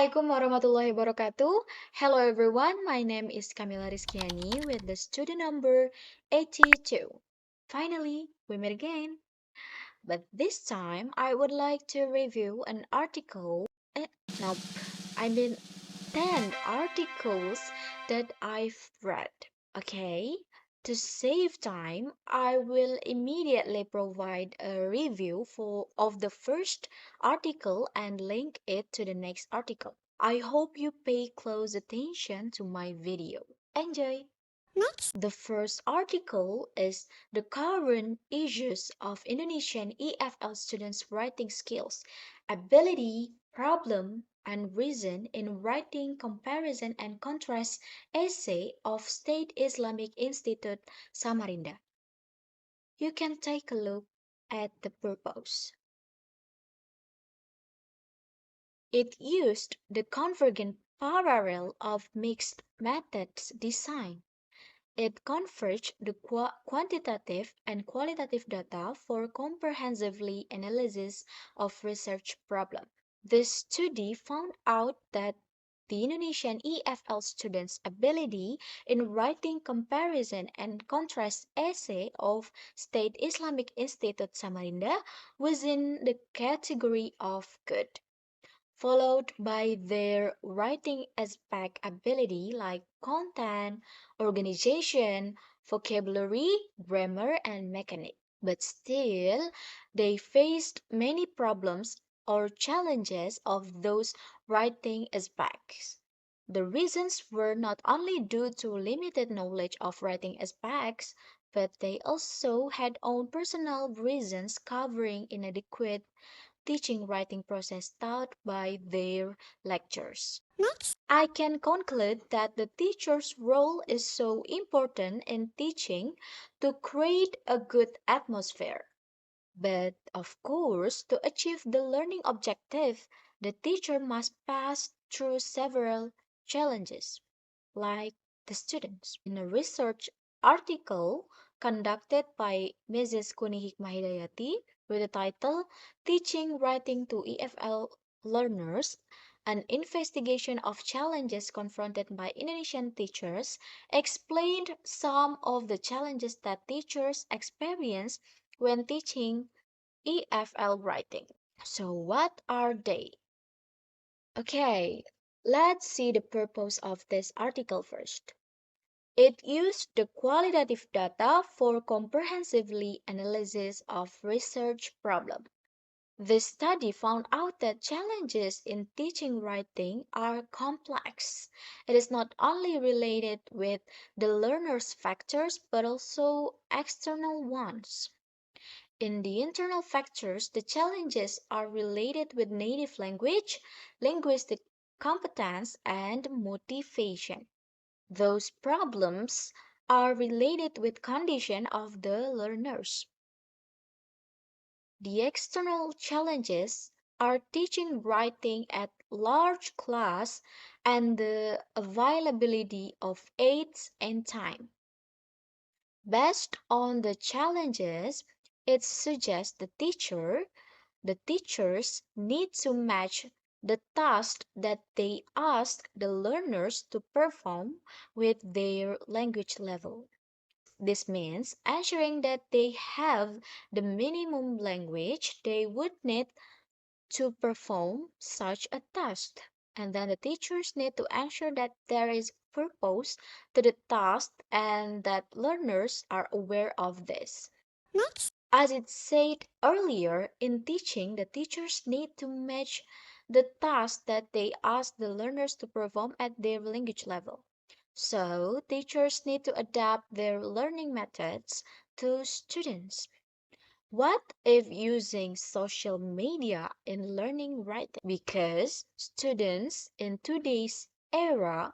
Assalamualaikum warahmatullahi wabarakatuh. Hello everyone, my name is Kamilah Rizqiyani with the student number 82. Finally, we meet again. But this time, I would like to review an article. Nope, I mean 10 articles that I've read. Okay? To save time, I will immediately provide a review of the first article and link it to the next article. I hope you pay close attention to my video. Enjoy! The first article is the current issues of Indonesian EFL students' writing skills, ability, problem, and reason in writing comparison and contrast essay of State Islamic Institute Samarinda. You can take a look at the purpose. It used the convergent parallel of mixed methods design. It converged the quantitative and qualitative data for comprehensively analysis of research problem. This study found out that the Indonesian EFL students' ability in writing comparison and contrast essay of State Islamic Institute Samarinda was in the category of good, followed by their writing aspect ability like content, organization, vocabulary, grammar, and mechanic. But still, they faced many problems or challenges of those writing aspects. The reasons were not only due to limited knowledge of writing aspects, but they also had own personal reasons covering inadequate teaching writing process taught by their lectures. I can conclude that the teacher's role is so important in teaching to create a good atmosphere. But of course, to achieve the learning objective, the teacher must pass through several challenges, like the students. In a research article conducted by Mrs. Kuni Hikmah with the title Teaching Writing to EFL Learners, an investigation of challenges confronted by Indonesian teachers, explained some of the challenges that teachers experience when teaching EFL writing. So, what are they? Okay, let's see the purpose of this article first. It used the qualitative data for comprehensively analysis of research problem. This study found out that challenges in teaching writing are complex. It is not only related with the learner's factors but also external ones. In the internal factors, the challenges are related with native language, linguistic competence, and motivation. Those problems are related with condition of the learners. The external challenges are teaching writing at large class and the availability of aids and time. Based on the challenges, it suggests the teachers need to match the task that they ask the learners to perform with their language level. This means ensuring that they have the minimum language they would need to perform such a task. And then the teachers need to ensure that there is purpose to the task and that learners are aware of this. As it said earlier, in teaching, the teachers need to match the task that they ask the learners to perform at their language level. So, teachers need to adapt their learning methods to students. What if using social media in learning writing? Because students in today's era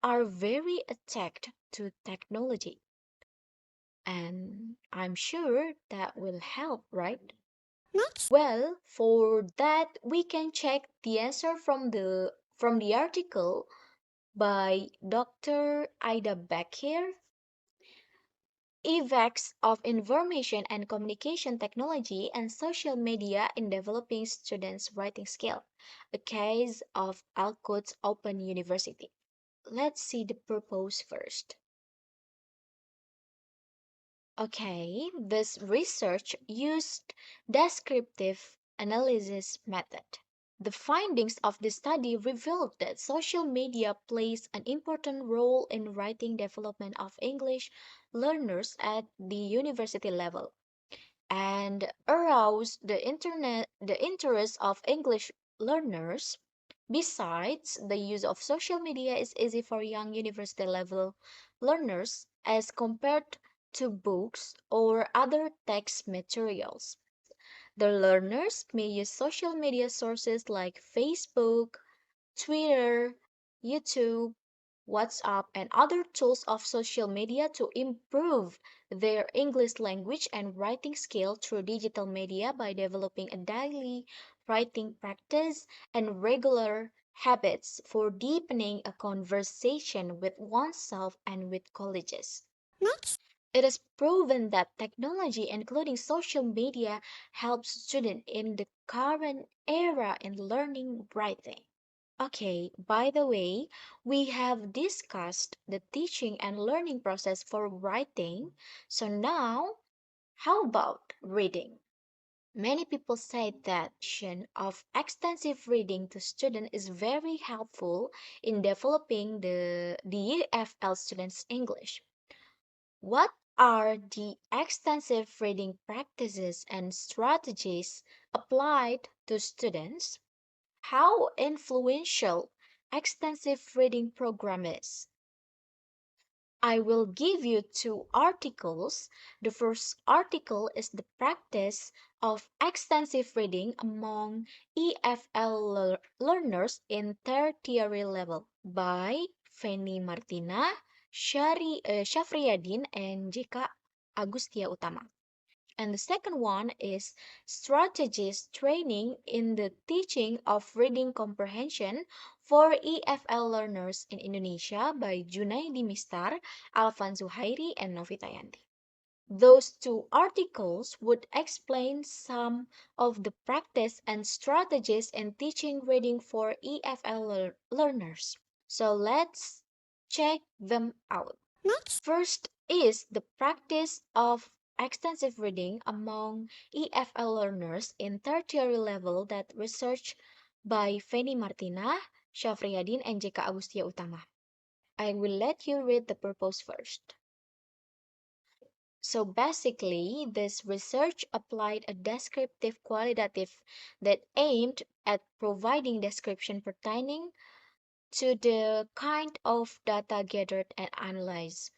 are very attached to technology. And I'm sure that will help, right? Well, for that we can check the answer from the article by Dr. Ida Becker. effects of information and communication technology and social media in developing students' writing skill. A case of Alcott's Open University. Let's see the purpose first. Okay, this research used descriptive analysis method. The findings of the study revealed that social media plays an important role in writing development of English learners at the university level and arouse the interest of English learners. Besides, the use of social media is easy for young university level learners as compared to books or other text materials. The learners may use social media sources like Facebook, Twitter, YouTube, WhatsApp, and other tools of social media to improve their English language and writing skill through digital media by developing a daily writing practice and regular habits for deepening a conversation with oneself and with colleagues. It is proven that technology, including social media, helps students in the current era in learning writing. Okay, by the way, we have discussed the teaching and learning process for writing. So now, how about reading? Many people say that of extensive reading to students is very helpful in developing the EFL students' English. What are the extensive reading practices and strategies applied to students? How influential extensive reading program is? I will give you two articles. The first article is the practice of extensive reading among EFL learners in tertiary level by Feni Martina, Shafriadin, and Jika Agustia Utama. And the second one is strategies training in the teaching of reading comprehension for EFL learners in Indonesia by Junaidi Mistar, Alvan Zuhairi, and Novita Yanti. Those two articles would explain some of the practice and strategies in teaching reading for EFL learners. So let's check them out. First is the practice of extensive reading among EFL learners in tertiary level that research by Feni Martina, Syafriyadin, and Jeka Agustia Utama. I will let you read the purpose first. So basically, this research applied a descriptive qualitative that aimed at providing description pertaining to the kind of data gathered and analyzed.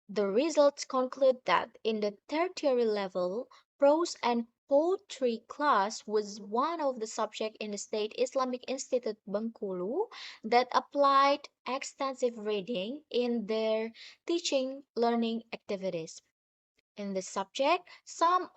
The results conclude that in the tertiary level, prose and poetry class was one of the subjects in the State Islamic Institute Bengkulu that applied extensive reading in their teaching learning activities. In this subject, some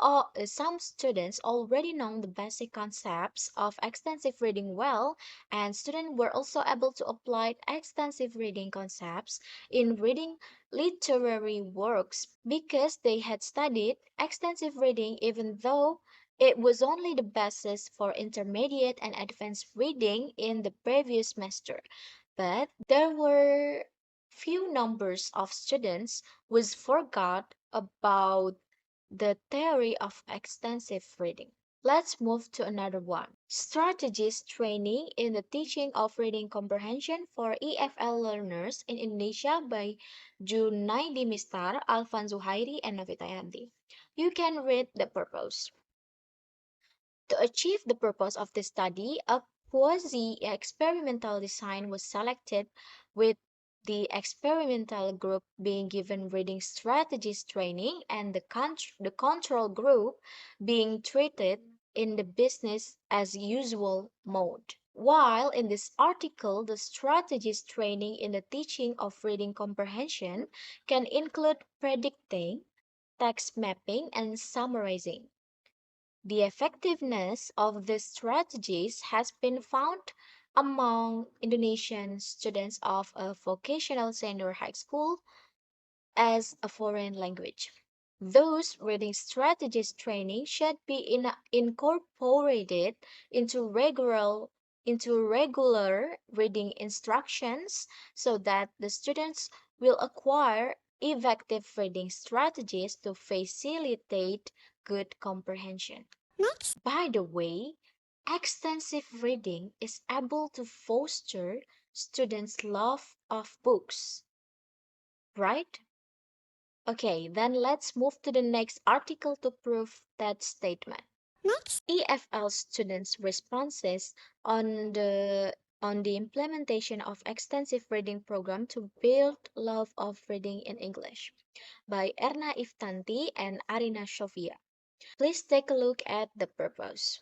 students already know the basic concepts of extensive reading well, and students were also able to apply extensive reading concepts in reading literary works because they had studied extensive reading even though it was only the basis for intermediate and advanced reading in the previous semester. But there were few numbers of students who forgot about the theory of extensive reading. Let's move to another one. Strategies training in the teaching of reading comprehension for EFL learners in Indonesia by Junaidi Mistar, Alvan Zuhairi, and Novita Yanti. You can read the purpose. To achieve the purpose of the study, a quasi-experimental design was selected with the experimental group being given reading strategies training and the control group being treated in the business as usual mode. While in this article, the strategies training in the teaching of reading comprehension can include predicting, text mapping, and summarizing. The effectiveness of these strategies has been found among Indonesian students of a vocational senior high school as a foreign language. Those reading strategies training should be incorporated into regular reading instructions so that the students will acquire effective reading strategies to facilitate good comprehension. By the way, extensive reading is able to foster students' love of books, right? Okay, then let's move to the next article to prove that statement. EFL students' responses on the on the implementation of extensive reading program to build love of reading in English by Erna Iftanti and Arina Sofia. Please take a look at the purpose.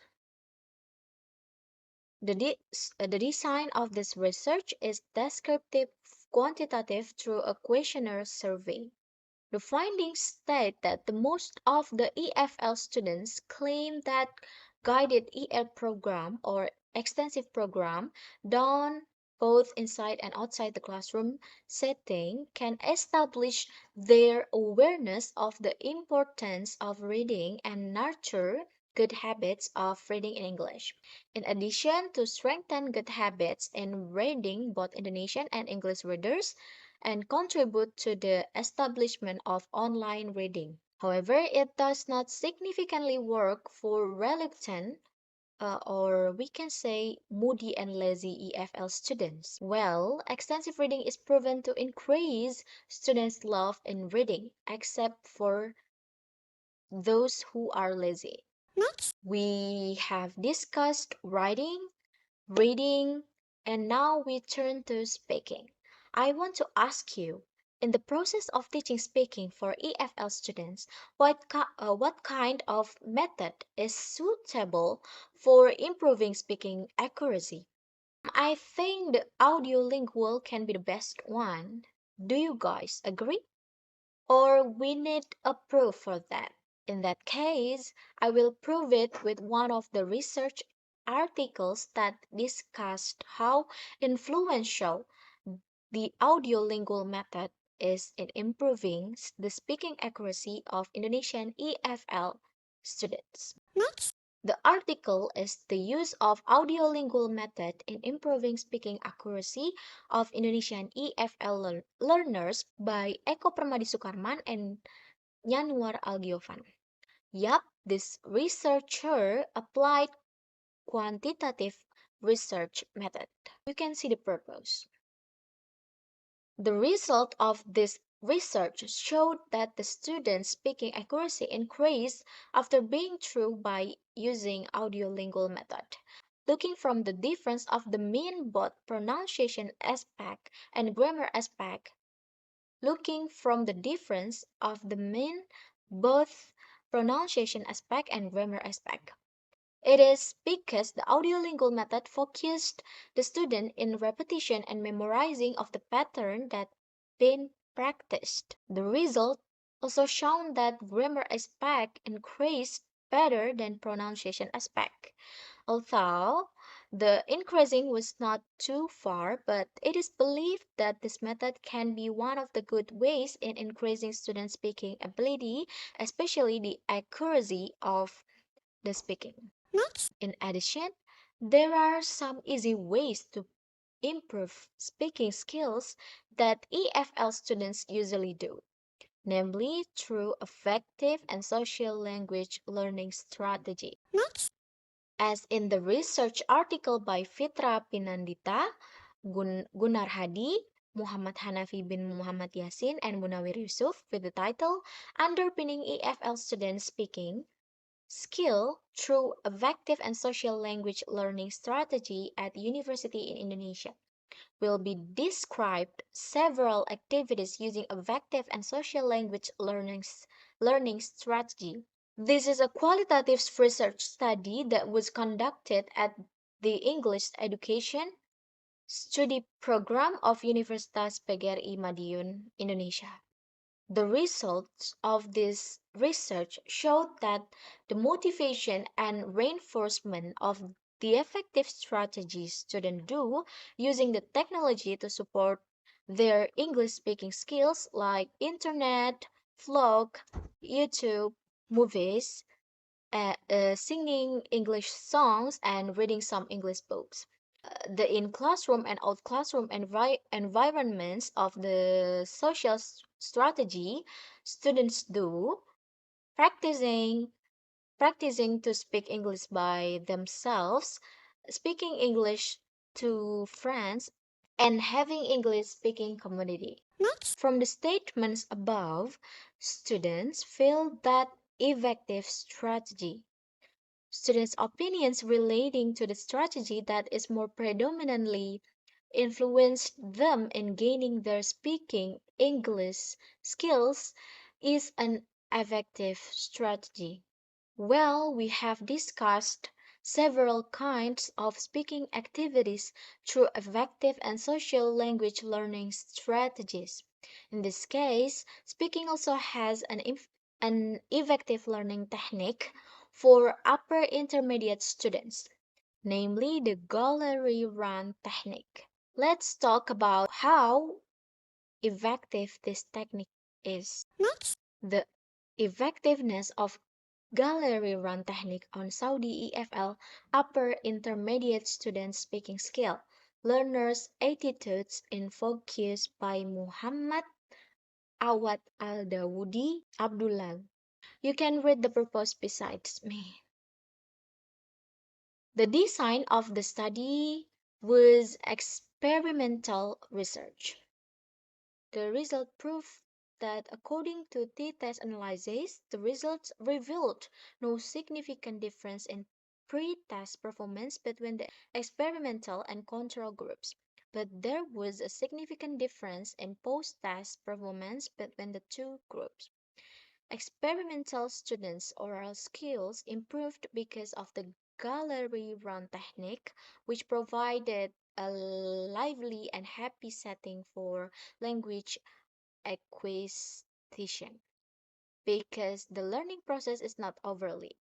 The design of this research is descriptive quantitative through a questionnaire survey. The findings state that the most of the EFL students claim that guided EL program or extensive program done both inside and outside the classroom setting can establish their awareness of the importance of reading and nurture good habits of reading in English. In addition to strengthen good habits in reading both Indonesian and English readers, and contribute to the establishment of online reading. However, it does not significantly work for reluctant or we can say moody and lazy EFL students. Well, extensive reading is proven to increase students' love in reading, except for those who are lazy. We have discussed writing, reading, and now we turn to speaking. I want to ask you, in the process of teaching speaking for EFL students, what kind of method is suitable for improving speaking accuracy? I think the audiolingual can be the best one. Do you guys agree? Or we need a proof for that. In that case, I will prove it with one of the research articles that discussed how influential the audiolingual method is in improving the speaking accuracy of Indonesian EFL students. The article is the use of audiolingual method in improving speaking accuracy of Indonesian EFL learners by Eko Permadi Sukarman and Yanuar Algiovan. Yup, this researcher applied quantitative research method. You can see the purpose. The result of this research showed that the students' speaking accuracy increased after being through by using audiolingual method. Looking from the difference of the mean both pronunciation aspect and grammar aspect, looking from the difference of the mean both pronunciation aspect and grammar aspect. It is because the audiolingual method focused the student in repetition and memorizing of the pattern that been practiced. The result also shown that grammar aspect increased better than pronunciation aspect. Although the increasing was not too far, but it is believed that this method can be one of the good ways in increasing student speaking ability, especially the accuracy of the speaking. In addition, there are some easy ways to improve speaking skills that EFL students usually do, namely through effective and social language learning strategy. As in the research article by Fitra Pinandita, Gunar Hadi, Muhammad Hanafi bin Muhammad Yasin, and Munawir Yusuf with the title Underpinning EFL Student Speaking Skill through Effective and Social Language Learning Strategy at University in Indonesia will be described several activities using effective and social language learning strategy. This is a qualitative research study that was conducted at the English Education Study Program of Universitas PGRI Madiun, Indonesia. The results of this research showed that the motivation and reinforcement of the effective strategies students do using the technology to support Their English speaking skills like internet, vlog, YouTube, movies, singing English songs, and reading some English books. The in classroom and out classroom environments of the social strategy students do practicing practicing to speak English by themselves, speaking English to friends, and having English speaking community. From the statements above, students feel that effective strategy. Students' opinions relating to the strategy that is more predominantly influenced them in gaining their speaking English skills is an effective strategy. Well, we have discussed several kinds of speaking activities through effective and social language learning strategies. In this case, speaking also has an effective learning technique for upper intermediate students, namely the gallery run technique. Let's talk about how effective this technique is. The effectiveness of gallery run technique on Saudi EFL upper intermediate student speaking skill. Learners' attitudes in focus by Muhammad Awad Al Dawudi Abdullah. You can read the purpose besides me. The design of the study was experimental research. The result proved that according to t-test analysis, the results revealed no significant difference in pre-test performance between the experimental and control groups, but there was a significant difference in post-test performance between the two groups. Experimental students' oral skills improved because of the gallery run technique, which provided a lively and happy setting for language acquisition. Because the learning process is not overly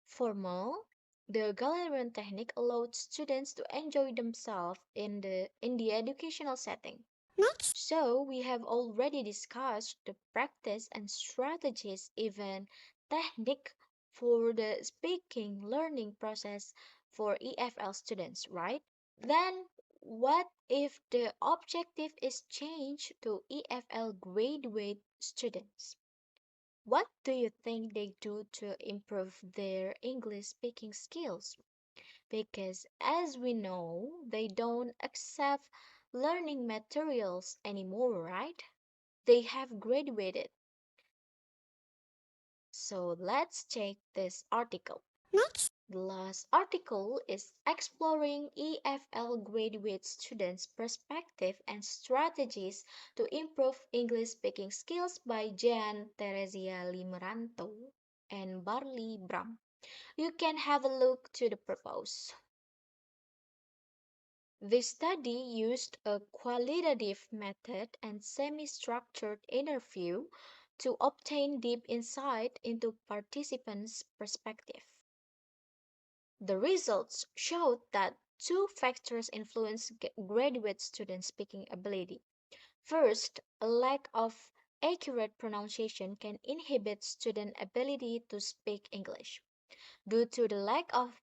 formal, the gallery run technique allowed students to enjoy themselves in the educational setting. So, we have already discussed the practice and strategies, even technique for the speaking learning process for EFL students, right? Then, what if the objective is changed to EFL graduate students? What do you think they do to improve their English speaking skills? Because as we know, they don't accept learning materials anymore, right? They have graduated. So let's check this article. The last article is exploring EFL graduate students' perspective and strategies to improve English speaking skills by Jean Teresia Limeranto and Barley Bram. You can have a look to the purpose. The study used a qualitative method and semi-structured interview to obtain deep insight into participants' perspective. The results showed that two factors influence graduate student speaking ability. First, a lack of accurate pronunciation can inhibit student ability to speak English. Due to the lack of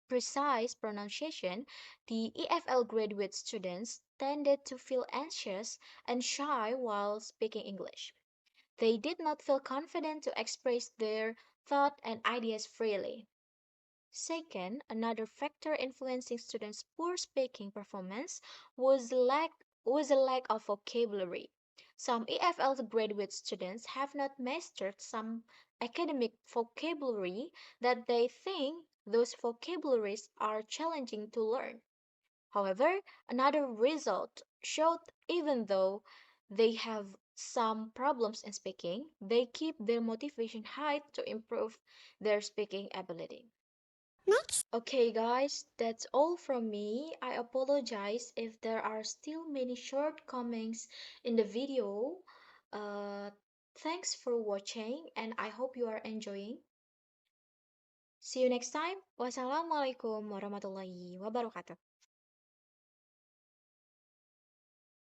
precise pronunciation, the EFL graduate students tended to feel anxious and shy while speaking English. They did not feel confident to express their thoughts and ideas freely. Second, another factor influencing students' poor speaking performance was a lack of vocabulary. Some EFL graduate students have not mastered some academic vocabulary that they think those vocabularies are challenging to learn. However, another result showed even though they have some problems in speaking, they keep their motivation high to improve their speaking ability. Okay, guys, that's all from me. I apologize if there are still many shortcomings in the video. Uh, Thanks for watching, and I hope you are enjoying. See you next time. Wassalamualaikum warahmatullahi wabarakatuh.